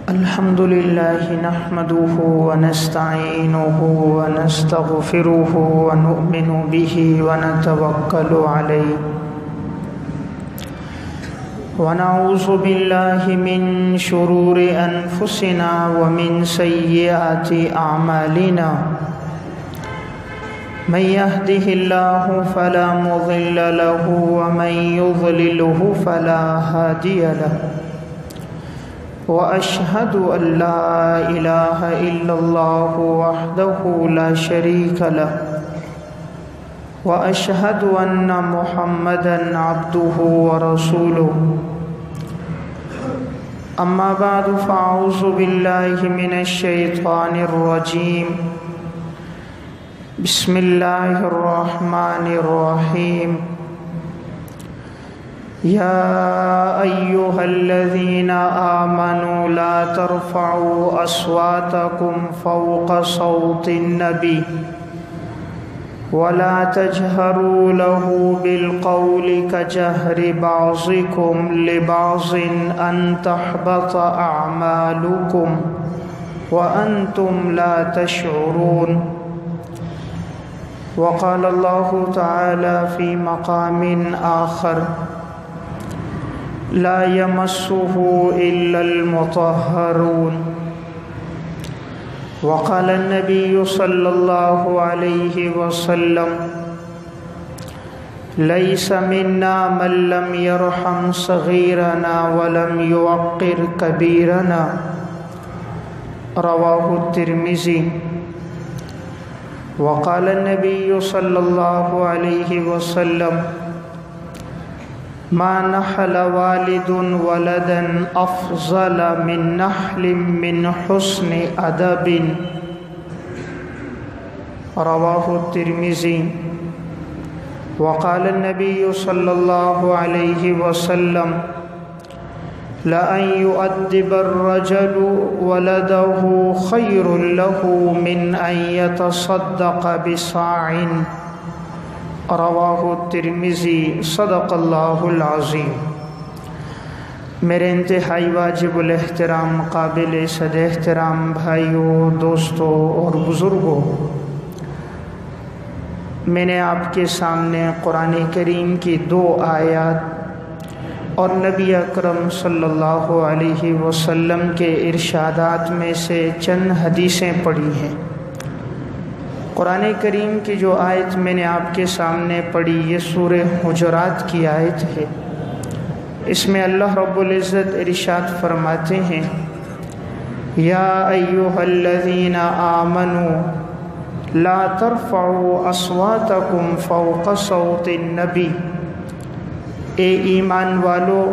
الحمد لله نحمده ونستعينه ونستغفره ونؤمن به ونتوكل عليه ونعوذ بالله من شرور أنفسنا ومن سيئات أعمالنا من يهده الله فلا مضل له ومن يضلله فلا هادي له وأشهد أن لا إله إلا الله وحده لا شريك له وأشهد أن محمدًا عبده ورسوله أما بعد فأعوذ بالله من الشيطان الرجيم بسم الله الرحمن الرحيم يا أيها الذين آمنوا لا ترفعوا أصواتكم فوق صوت النبي ولا تجهروا له بالقول كجهر بعضكم لبعض أن تحبط أعمالكم وأنتم لا تشعرون وقال الله تعالى في مقام آخر لا يمسه إلا المطهرون وقال النبي صلى الله عليه وسلم ليس منا من لم يرحم صغيرنا ولم يوقر كبيرنا رواه الترمذي وقال النبي صلى الله عليه وسلم ما نحل والد ولدا أفضل من نحل من حسن أدب رواه الترمذي وقال النبي صلى الله عليه وسلم لأن يؤدب الرجل ولده خير له من أن يتصدق بصاع رواہ الترمذی صدق اللہ العظیم۔ میرے انتہائی واجب الاحترام قابل صد احترام بھائیوں، دوستوں اور بزرگوں، میں نے آپ کے سامنے قرآن کریم کی 2 آیات اور نبی اکرم صلی اللہ علیہ وسلم کے ارشادات میں سے چند حدیثیں پڑھی ہیں۔ قرآن کریم کی جو آیت میں نے آپ کے سامنے پڑھی یہ سورہ حجرات کی آیت ہے۔ اس میں اللہ رب العزت ارشاد فرماتے ہیں یا ایھا الذین آمنوا لا ترفعوا اصواتکم فوق صوت النبی، اے ایمان والو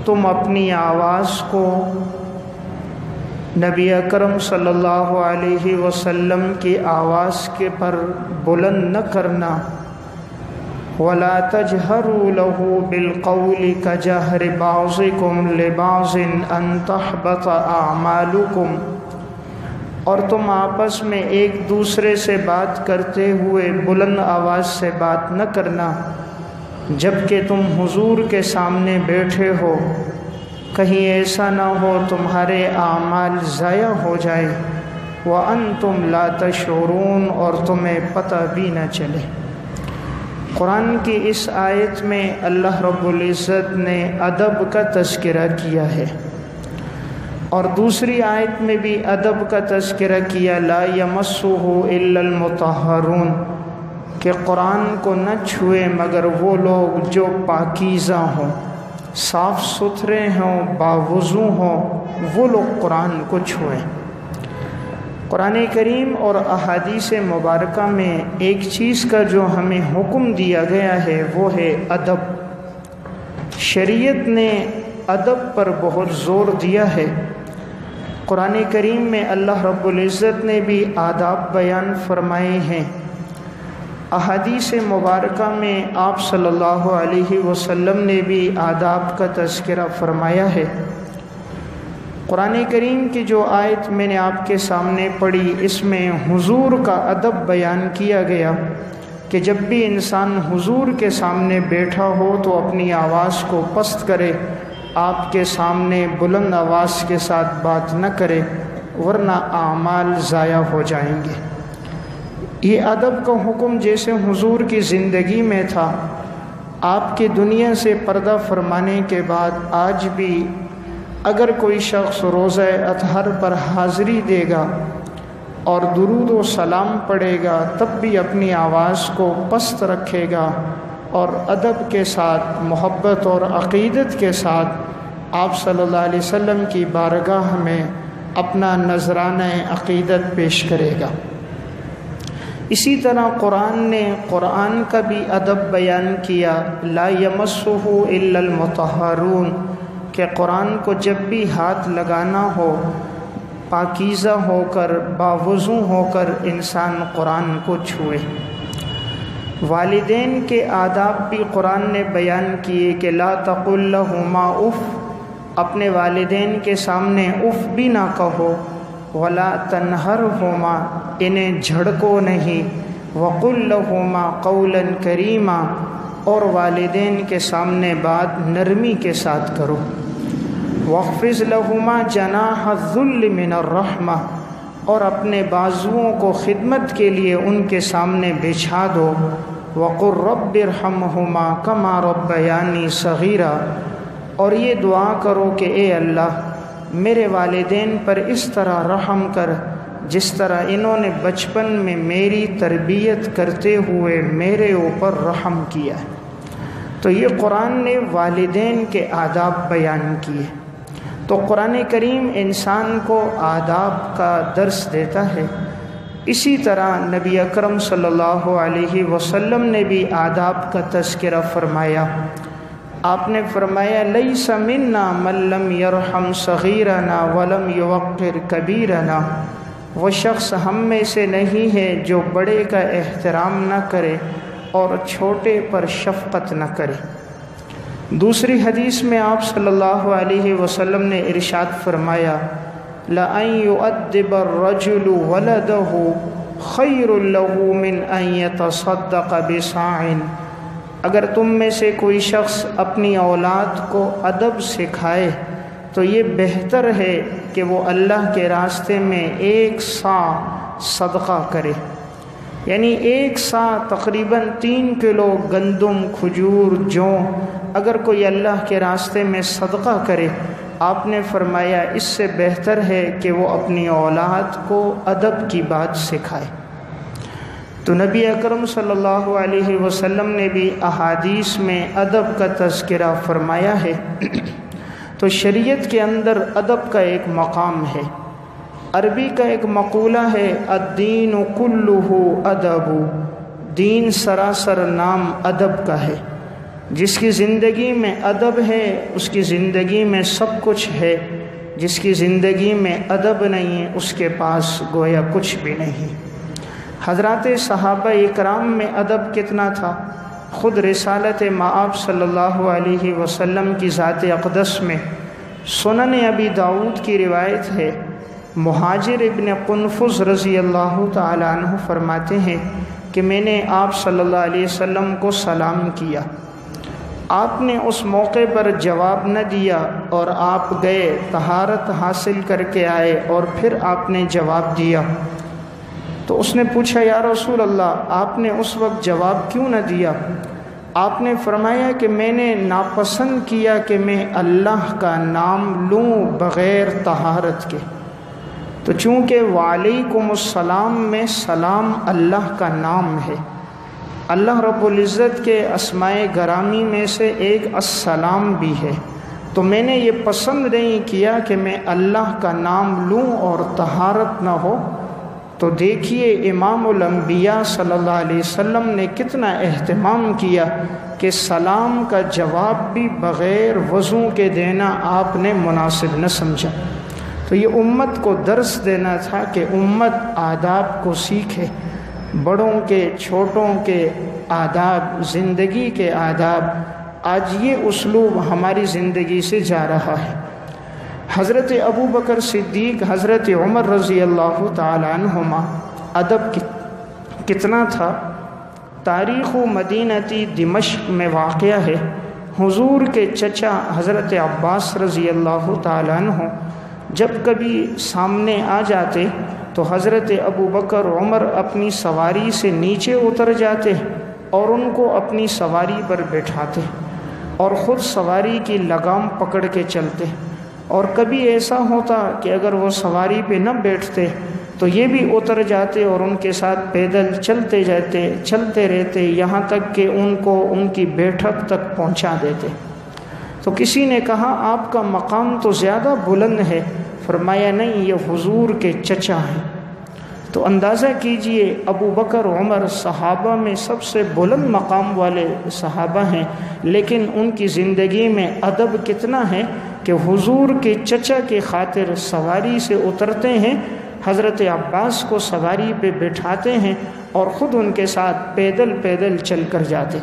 تم اپنی آواز کو نبی اکرم صلی اللہ علیہ وسلم کی آواز کے پر بلند نہ کرنا، وَلَا تَجْهَرُوا لَهُ بِالْقَوْلِ كَجَهْرِ بَعْضِكُمْ لِبَعْضٍ أَن تَحْبَطَ أَعْمَالُكُمْ، اور تم آپس میں ایک دوسرے سے بات کرتے ہوئے بلند آواز سے بات نہ کرنا جبکہ تم حضور کے سامنے بیٹھے ہو، کہیں ایسا نہ ہو تمہارے اعمال ضائع ہو جائے، وَأَنْتُمْ لَا تَشْعُرُونَ، اور تمہیں پتہ بھی نہ چلے۔ قرآن کی اس آیت میں اللہ رب العزت نے ادب کا تذکرہ کیا ہے، اور دوسری آیت میں بھی ادب کا تذکرہ کیا لا يَمَسُّهُ إِلَّا الْمُطَهَّرُونَ، کہ قرآن کو نہ چھوئے مگر وہ لوگ جو پاکیزہ ہوں، صاف ستھرے ہوں، باوضو ہوں، وہ لوگ قرآن کو چھوئیں۔ قرآن کریم اور احادیث مبارکہ میں ایک چیز کا جو ہمیں حکم دیا گیا ہے وہ ہے ادب۔ شریعت نے ادب پر بہت زور دیا ہے۔ قرآن کریم میں اللہ رب العزت نے بھی آداب بیان فرمائے ہیں۔ احادیث مبارکہ میں آپ صلی اللہ علیہ وسلم نے بھی آداب کا تذکرہ فرمایا ہے۔ قرآن کریم کی جو آیت میں نے آپ کے سامنے پڑھی اس میں حضور کا ادب بیان کیا گیا کہ جب بھی انسان حضور کے سامنے بیٹھا ہو تو اپنی آواز کو پست کرے آپ کے سامنے بلند آواز کے ساتھ بات نہ کرے ورنہ اعمال ضائع ہو جائیں گے۔ یہ ادب کا حکم جیسے حضور کی زندگی میں تھا، آپ کی دنیا سے پردہ فرمانے کے بعد آج بھی اگر کوئی شخص روزہ اطہر پر حاضری دے گا اور درود و سلام پڑھے گا تب بھی اپنی آواز کو پست رکھے گا اور ادب کے ساتھ، محبت اور عقیدت کے ساتھ آپ صلی اللہ علیہ وسلم کی بارگاہ میں اپنا نذرانہ عقیدت پیش کرے گا۔ اسی طرح قرآن نے قرآن کا بھی ادب بیان کیا، لا یمسہ الا المطہرون، کہ قرآن کو جب بھی ہاتھ لگانا ہو پاکیزہ ہو کر، باوضو ہو کر انسان قرآن کو چھوئے۔ والدین کے آداب بھی قرآن نے بیان کیے کہ لا تقل لہما اف، اپنے والدین کے سامنے اف بھی نہ کہو، ولا تنہرہما، انہیں جھڑکو نہیں، وقل لہما قولا کریما، اور والدین کے سامنے بات نرمی کے ساتھ کرو، واخفض لہما جناح الذل من الرحمہ، اور اپنے بازوؤں کو خدمت کے لیے ان کے سامنے بچھا دو، وقل رب ارحمہما کما ربیانی صغیرا، اور یہ دعا کرو کہ اے اللہ میرے والدین پر اس طرح رحم کر جس طرح انہوں نے بچپن میں میری تربیت کرتے ہوئے میرے اوپر رحم کیا ہے۔ تو یہ قرآن نے والدین کے آداب بیان کیے۔ تو قرآن کریم انسان کو آداب کا درس دیتا ہے۔ اسی طرح نبی اکرم صلی اللہ علیہ وسلم نے بھی آداب کا تذکرہ فرمایا۔ آپ نے فرمایا لیس منا من لم یرحم صغیرنا ولم یوقر کبیرنا، وہ شخص ہم میں سے نہیں ہے جو بڑے کا احترام نہ کرے اور چھوٹے پر شفقت نہ کرے۔ دوسری حدیث میں آپ صلی اللہ علیہ وسلم نے ارشاد فرمایا لَأَن يُؤَدِّبَ الرَّجُلُ وَلَدَهُ خَيْرٌ لَهُ مِنْ أَن يَتَصَدَّقَ بِصَاعٍ، اگر تم میں سے کوئی شخص اپنی اولاد کو ادب سکھائے تو یہ بہتر ہے کہ وہ اللہ کے راستے میں 1 صاع صدقہ کرے، یعنی 1 صاع تقریباً 3 کلو گندم، کھجور، جو اگر کوئی اللہ کے راستے میں صدقہ کرے، آپ نے فرمایا اس سے بہتر ہے کہ وہ اپنی اولاد کو ادب کی بات سکھائے۔ تو نبی اکرم صلی اللہ علیہ وسلم نے بھی احادیث میں ادب کا تذکرہ فرمایا ہے۔ تو شریعت کے اندر ادب کا ایک مقام ہے۔ عربی کا ایک مقولہ ہے الدین کلہ ادب، دین سراسر نام ادب کا ہے۔ جس کی زندگی میں ادب ہے اس کی زندگی میں سب کچھ ہے، جس کی زندگی میں ادب نہیں ہے اس کے پاس گویا کچھ بھی نہیں۔ حضرات صحابہ اکرام میں ادب کتنا تھا، خود رسالت مآب صلی اللہ علیہ وسلم کی ذات اقدس میں سنن ابی داؤد کی روایت ہے، مہاجر ابن قنفذ رضی اللہ تعالیٰ عنہ فرماتے ہیں کہ میں نے آپ صلی اللہ علیہ وسلم کو سلام کیا، آپ نے اس موقع پر جواب نہ دیا اور آپ گئے طہارت حاصل کر کے آئے اور پھر آپ نے جواب دیا۔ تو اس نے پوچھا یا رسول اللہ آپ نے اس وقت جواب کیوں نہ دیا؟ آپ نے فرمایا کہ میں نے ناپسند کیا کہ میں اللہ کا نام لوں بغیر طہارت کے۔ تو چونکہ وعلیکم السلام میں سلام اللہ کا نام ہے، اللہ رب العزت کے اسماء گرامی میں سے ایک السلام بھی ہے، تو میں نے یہ پسند نہیں کیا کہ میں اللہ کا نام لوں اور طہارت نہ ہو۔ تو دیکھیے امام الانبیاء صلی اللہ علیہ وسلم نے کتنا اہتمام کیا کہ سلام کا جواب بھی بغیر وضو کے دینا آپ نے مناسب نہ سمجھا۔ تو یہ امت کو درس دینا تھا کہ امت آداب کو سیکھے، بڑوں کے چھوٹوں کے آداب، زندگی کے آداب۔ آج یہ اسلوب ہماری زندگی سے جا رہا ہے۔ حضرت ابو بکر صدیق، حضرت عمر رضی اللہ تعالی عنہما ادب کتنا تھا۔ تاریخ مدینتی دمشق میں واقعہ ہے حضور کے چچا حضرت عباس رضی اللہ تعالیٰ عنہ جب کبھی سامنے آ جاتے تو حضرت ابو بکر عمر اپنی سواری سے نیچے اتر جاتے اور ان کو اپنی سواری پر بٹھاتے اور خود سواری کی لگام پکڑ کے چلتے، اور کبھی ایسا ہوتا کہ اگر وہ سواری پہ نہ بیٹھتے تو یہ بھی اتر جاتے اور ان کے ساتھ پیدل چلتے رہتے یہاں تک کہ ان کو ان کی بیٹھک تک پہنچا دیتے۔ تو کسی نے کہا آپ کا مقام تو زیادہ بلند ہے، فرمایا نہیں، یہ حضور کے چچا ہیں۔ تو اندازہ کیجئے ابو بکر عمر صحابہ میں سب سے بلند مقام والے صحابہ ہیں، لیکن ان کی زندگی میں ادب کتنا ہے کہ حضور کے چچا کی خاطر سواری سے اترتے ہیں، حضرت عباس کو سواری پہ بٹھاتے ہیں اور خود ان کے ساتھ پیدل چل کر جاتے۔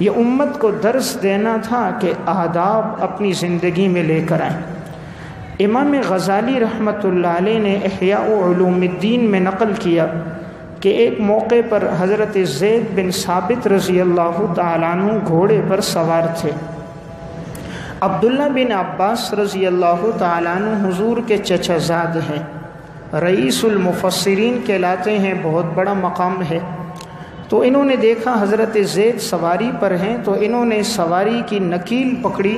یہ امت کو درس دینا تھا کہ آداب اپنی زندگی میں لے کر آئیں۔ امام غزالی رحمۃ اللہ علیہ نے احیاء علوم الدین میں نقل کیا کہ ایک موقع پر حضرت زید بن ثابت رضی اللہ تعالیٰ عنہ گھوڑے پر سوار تھے۔ عبداللہ بن عباس رضی اللہ تعالیٰ عنہ حضور کے چچا زاد ہیں، رئیس المفسرین کہلاتے ہیں، بہت بڑا مقام ہے۔ تو انہوں نے دیکھا حضرت زید سواری پر ہیں، تو انہوں نے سواری کی نکیل پکڑی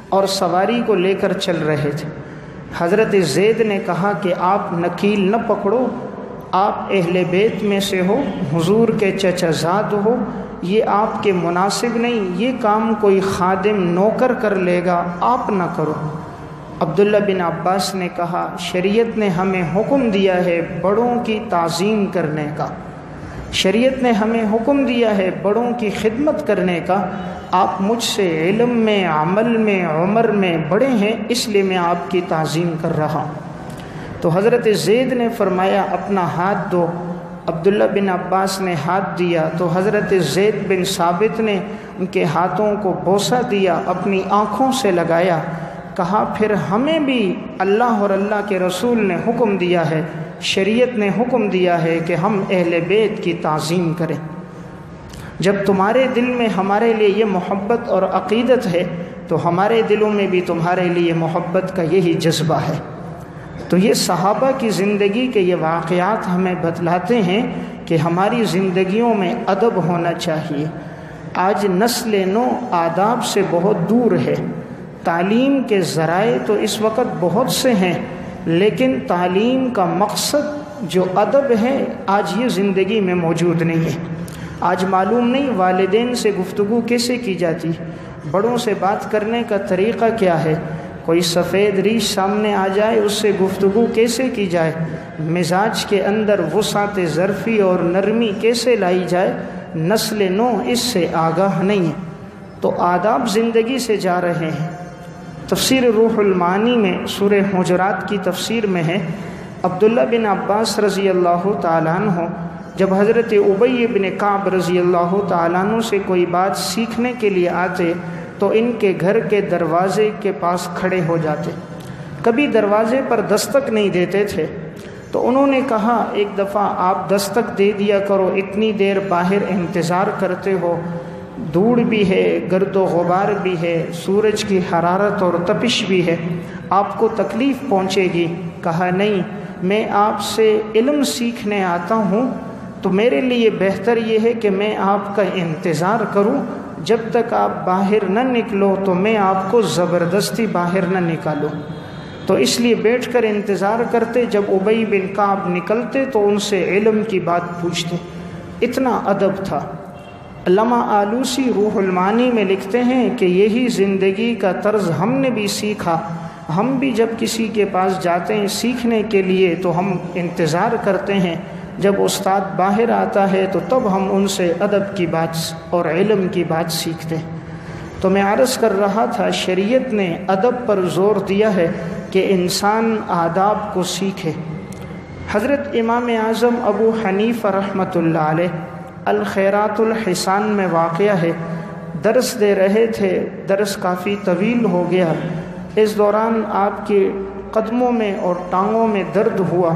اور سواری کو لے کر چل رہے تھے۔ حضرت زید نے کہا کہ آپ نکیل نہ پکڑو، آپ اہل بیت میں سے ہو، حضور کے چچا زاد ہو، یہ آپ کے مناسب نہیں، یہ کام کوئی خادم نوکر کر لے گا، آپ نہ کرو۔ عبداللہ بن عباس نے کہا شریعت نے ہمیں حکم دیا ہے بڑوں کی تعظیم کرنے کا، شریعت نے ہمیں حکم دیا ہے بڑوں کی خدمت کرنے کا، آپ مجھ سے علم میں، عمل میں، عمر میں بڑے ہیں، اس لیے میں آپ کی تعظیم کر رہا ہوں۔ تو حضرت زید نے فرمایا اپنا ہاتھ دو۔ عبداللہ بن عباس نے ہاتھ دیا تو حضرت زید بن ثابت نے ان کے ہاتھوں کو بوسہ دیا، اپنی آنکھوں سے لگایا، کہا پھر ہمیں بھی اللہ اور اللہ کے رسول نے حکم دیا ہے، شریعت نے حکم دیا ہے کہ ہم اہل بیت کی تعظیم کریں۔ جب تمہارے دل میں ہمارے لیے یہ محبت اور عقیدت ہے تو ہمارے دلوں میں بھی تمہارے لیے محبت کا یہی جذبہ ہے۔ تو یہ صحابہ کی زندگی کے یہ واقعات ہمیں بتلاتے ہیں کہ ہماری زندگیوں میں ادب ہونا چاہیے۔ آج نسل نو آداب سے بہت دور ہے۔ تعلیم کے ذرائع تو اس وقت بہت سے ہیں، لیکن تعلیم کا مقصد جو ادب ہے آج یہ زندگی میں موجود نہیں ہے۔ آج معلوم نہیں والدین سے گفتگو کیسے کی جاتی، بڑوں سے بات کرنے کا طریقہ کیا ہے، کوئی سفید ریش سامنے آ جائے اس سے گفتگو کیسے کی جائے، مزاج کے اندر وسعت ظرفی اور نرمی کیسے لائی جائے، نسل نو اس سے آگاہ نہیں ہے۔ تو آداب زندگی سے جا رہے ہیں۔ تفسیر روح المعانی میں سورہ حجرات کی تفسیر میں ہے، عبداللہ بن عباس رضی اللہ تعالیٰ عنہ جب حضرت ابی بن کعب رضی اللہ تعالیٰ عنہ سے کوئی بات سیکھنے کے لیے آتے تو ان کے گھر کے دروازے کے پاس کھڑے ہو جاتے، کبھی دروازے پر دستک نہیں دیتے تھے۔ تو انہوں نے کہا ایک دفعہ آپ دستک دے دیا کرو، اتنی دیر باہر انتظار کرتے ہو، دھوڑ بھی ہے، گرد و غبار بھی ہے، سورج کی حرارت اور تپش بھی ہے، آپ کو تکلیف پہنچے گی۔ کہا نہیں، میں آپ سے علم سیکھنے آتا ہوں تو میرے لیے بہتر یہ ہے کہ میں آپ کا انتظار کروں، جب تک آپ باہر نہ نکلو تو میں آپ کو زبردستی باہر نہ نکالوں۔ تو اس لیے بیٹھ کر انتظار کرتے، جب ابی بن کعب نکلتے تو ان سے علم کی بات پوچھتے، اتنا ادب تھا۔ علامہ آلوسی روح المعانی میں لکھتے ہیں کہ یہی زندگی کا طرز ہم نے بھی سیکھا۔ ہم بھی جب کسی کے پاس جاتے ہیں سیکھنے کے لیے تو ہم انتظار کرتے ہیں، جب استاد باہر آتا ہے تو تب ہم ان سے ادب کی بات اور علم کی بات سیکھتے ہیں۔ تو میں عرض کر رہا تھا شریعت نے ادب پر زور دیا ہے کہ انسان آداب کو سیکھے۔ حضرت امام اعظم ابو حنیفہ رحمۃ اللہ علیہ الخیرات الحسان میں واقعہ ہے، درس دے رہے تھے، درس کافی طویل ہو گیا، اس دوران آپ کے قدموں میں اور ٹانگوں میں درد ہوا،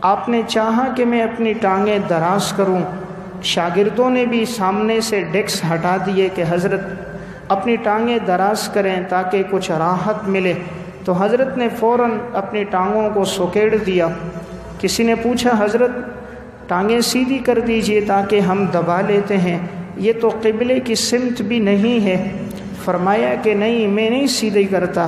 آپ نے چاہا کہ میں اپنی ٹانگیں دراز کروں، شاگردوں نے بھی سامنے سے ڈیسک ہٹا دیے کہ حضرت اپنی ٹانگیں دراز کریں تاکہ کچھ راحت ملے۔ تو حضرت نے فوراً اپنی ٹانگوں کو سکیڑ دیا۔ کسی نے پوچھا حضرت ٹانگیں سیدھی کر دیجئے تاکہ ہم دبا لیتے ہیں، یہ تو قبلے کی سمت بھی نہیں ہے۔ فرمایا کہ نہیں، میں نہیں سیدھی کرتا،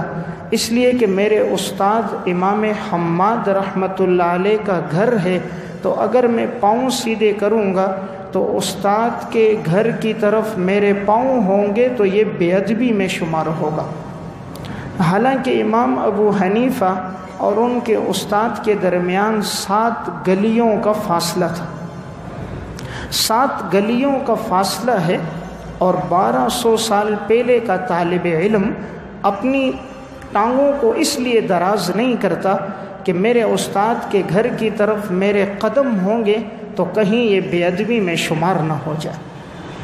اس لیے کہ میرے استاد امام حماد رحمۃ اللہ علیہ کا گھر ہے، تو اگر میں پاؤں سیدھے کروں گا تو استاد کے گھر کی طرف میرے پاؤں ہوں گے تو یہ بے ادبی میں شمار ہوگا۔ حالانکہ امام ابو حنیفہ اور ان کے استاد کے درمیان 7 گلیوں کا فاصلہ تھا، 7 گلیوں کا فاصلہ ہے، اور 1200 سال پہلے کا طالب علم اپنی ٹانگوں کو اس لیے دراز نہیں کرتا کہ میرے استاد کے گھر کی طرف میرے قدم ہوں گے تو کہیں یہ بے ادبی میں شمار نہ ہو جائے۔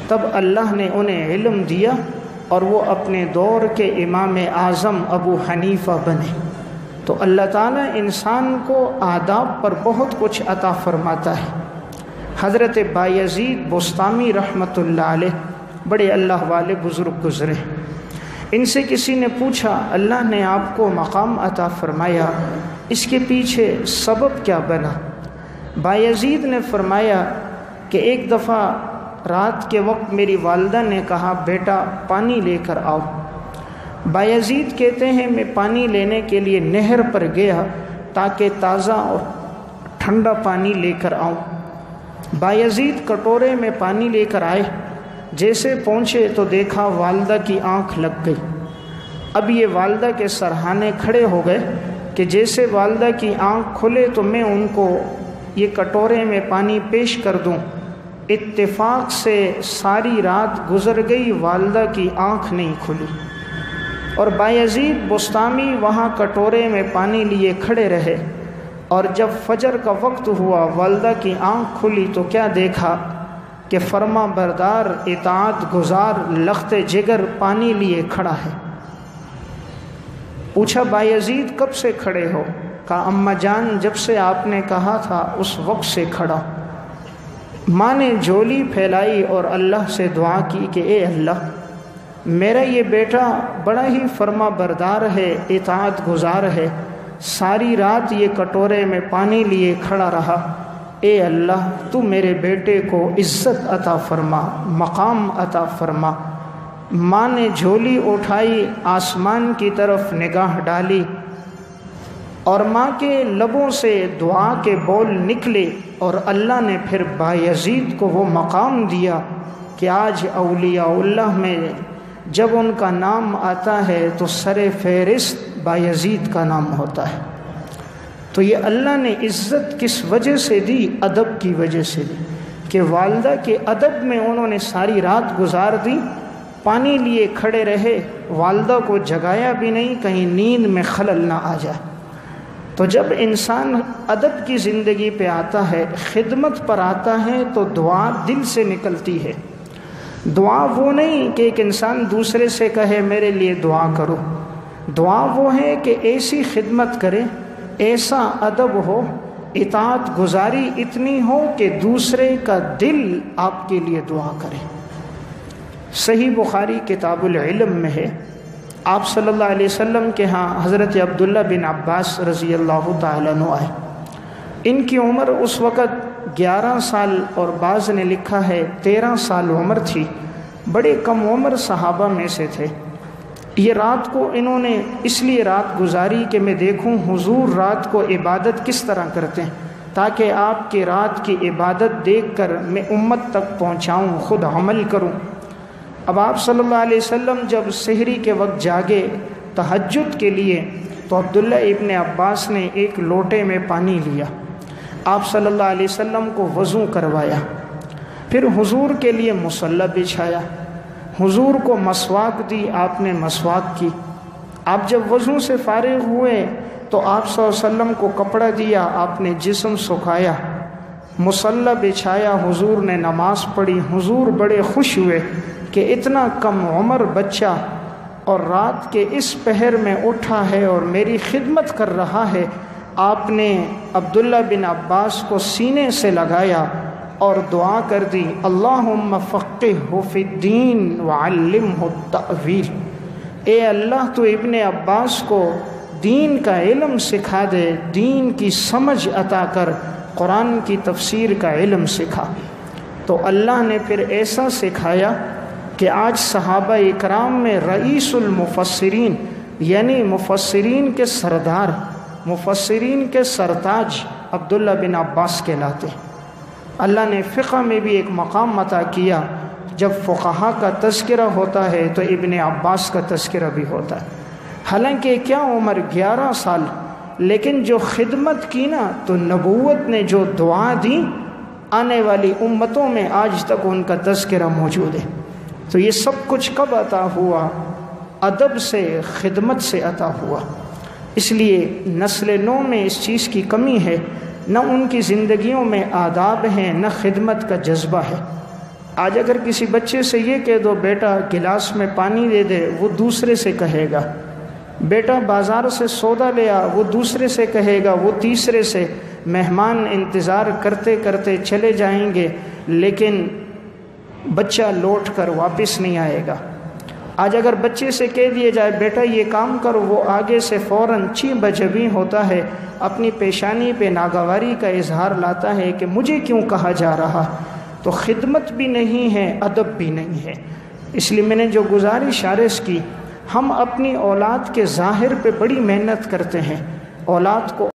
تب اللہ نے انہیں علم دیا اور وہ اپنے دور کے امام اعظم ابو حنیفہ بنے۔ تو اللہ تعالیٰ انسان کو آداب پر بہت کچھ عطا فرماتا ہے۔ حضرت بایزید بسطامی رحمۃ اللہ علیہ بڑے اللہ والے بزرگ گزرے، ان سے کسی نے پوچھا اللہ نے آپ کو مقام عطا فرمایا، اس کے پیچھے سبب کیا بنا؟ بایزید نے فرمایا کہ ایک دفعہ رات کے وقت میری والدہ نے کہا بیٹا پانی لے کر آؤ۔ بایزید کہتے ہیں میں پانی لینے کے لیے نہر پر گیا تاکہ تازہ اور ٹھنڈا پانی لے کر آؤں۔ بایزید کٹورے میں پانی لے کر آئے، جیسے پہنچے تو دیکھا والدہ کی آنکھ لگ گئی۔ اب یہ والدہ کے سرہانے کھڑے ہو گئے کہ جیسے والدہ کی آنکھ کھلے تو میں ان کو یہ کٹورے میں پانی پیش کر دوں۔ اتفاق سے ساری رات گزر گئی، والدہ کی آنکھ نہیں کھلی، اور بایزید بسطامی وہاں کٹورے میں پانی لیے کھڑے رہے، اور جب فجر کا وقت ہوا والدہ کی آنکھ کھلی تو کیا دیکھا کہ فرما بردار اطاعت گزار لخت جگر پانی لیے کھڑا ہے۔ پوچھا بایزید کب سے کھڑے ہو؟ کہا اماں جان جب سے آپ نے کہا تھا اس وقت سے کھڑا۔ ماں نے جھولی پھیلائی اور اللہ سے دعا کی کہ اے اللہ میرا یہ بیٹا بڑا ہی فرما بردار ہے، اطاعت گزار ہے، ساری رات یہ کٹورے میں پانی لیے کھڑا رہا، اے اللہ تو میرے بیٹے کو عزت عطا فرما، مقام عطا فرما۔ ماں نے جھولی اٹھائی، آسمان کی طرف نگاہ ڈالی، اور ماں کے لبوں سے دعا کے بول نکلے، اور اللہ نے پھر بایزید کو وہ مقام دیا کہ آج اولیاء اللہ میں جب ان کا نام آتا ہے تو سر فہرست بایزید کا نام ہوتا ہے۔ تو یہ اللہ نے عزت کس وجہ سے دی؟ ادب کی وجہ سے دی، کہ والدہ کے ادب میں انہوں نے ساری رات گزار دی، پانی لیے کھڑے رہے، والدہ کو جگایا بھی نہیں کہیں نیند میں خلل نہ آ جائے۔ تو جب انسان ادب کی زندگی پہ آتا ہے، خدمت پر آتا ہے، تو دعا دل سے نکلتی ہے۔ دعا وہ نہیں کہ ایک انسان دوسرے سے کہے میرے لیے دعا کرو، دعا وہ ہے کہ ایسی خدمت کرے، ایسا ادب ہو، اطاعت گزاری اتنی ہو کہ دوسرے کا دل آپ کے لیے دعا کرے۔ صحیح بخاری کتاب العلم میں ہے، آپ صلی اللہ علیہ وسلم کے ہاں حضرت عبداللہ بن عباس رضی اللہ تعالیٰ عنہ آئے۔ ان کی عمر اس وقت 11 سال اور بعض نے لکھا ہے 13 سال عمر تھی، بڑے کم عمر صحابہ میں سے تھے۔ یہ رات کو انہوں نے اس لیے رات گزاری کہ میں دیکھوں حضور رات کو عبادت کس طرح کرتے ہیں، تاکہ آپ کی رات کی عبادت دیکھ کر میں امت تک پہنچاؤں، خود عمل کروں۔ اب آپ صلی اللہ علیہ وسلم جب سحری کے وقت جاگے تہجد کے لیے تو عبداللہ ابن عباس نے ایک لوٹے میں پانی لیا، آپ صلی اللہ علیہ وسلم کو وضو کروایا، پھر حضور کے لیے مصلی بچھایا، حضور کو مسواک دی، آپ نے مسواک کی۔ آپ جب وضو سے فارغ ہوئے تو آپ صلی اللہ علیہ وسلم کو کپڑا دیا، آپ نے جسم سکھایا، مصلی بچھایا، حضور نے نماز پڑھی۔ حضور بڑے خوش ہوئے کہ اتنا کم عمر بچہ اور رات کے اس پہر میں اٹھا ہے اور میری خدمت کر رہا ہے۔ آپ نے عبداللہ بن عباس کو سینے سے لگایا اور دعا کر دی اللہم فقہہ فی الدین وعلمہ التأویل، اے اللہ تو ابن عباس کو دین کا علم سکھا دے، دین کی سمجھ عطا کر، قرآن کی تفسیر کا علم سکھا۔ تو اللہ نے پھر ایسا سکھایا کہ آج صحابہ اکرام میں رئیس المفسرین یعنی مفسرین کے سردار، مفسرین کے سرتاج عبداللہ بن عباس کہلاتے ہیں۔ اللہ نے فقہ میں بھی ایک مقام عطا کیا، جب فقہا کا تذکرہ ہوتا ہے تو ابن عباس کا تذکرہ بھی ہوتا ہے۔ حالانکہ کیا عمر 11 سال، لیکن جو خدمت کی نا تو نبوت نے جو دعا دی، آنے والی امتوں میں آج تک ان کا تذکرہ موجود ہے۔ تو یہ سب کچھ کب عطا ہوا؟ ادب سے، خدمت سے عطا ہوا۔ اس لیے نسل نو میں اس چیز کی کمی ہے، نہ ان کی زندگیوں میں آداب ہیں، نہ خدمت کا جذبہ ہے۔ آج اگر کسی بچے سے یہ کہہ دو بیٹا گلاس میں پانی دے دے، وہ دوسرے سے کہے گا، بیٹا بازار سے سودا لے آ، وہ دوسرے سے کہے گا، وہ تیسرے سے۔ مہمان انتظار کرتے کرتے چلے جائیں گے، لیکن بچہ لوٹ کر واپس نہیں آئے گا۔ آج اگر بچے سے کہہ دیا جائے بیٹا یہ کام کرو، وہ آگے سے فوراً چی بجبی ہوتا ہے، اپنی پیشانی پہ ناگواری کا اظہار لاتا ہے کہ مجھے کیوں کہا جا رہا۔ تو خدمت بھی نہیں ہے، ادب بھی نہیں ہے۔ اس لیے میں نے جو گزارش عرض کی، ہم اپنی اولاد کے ظاہر پہ بڑی محنت کرتے ہیں، اولاد کو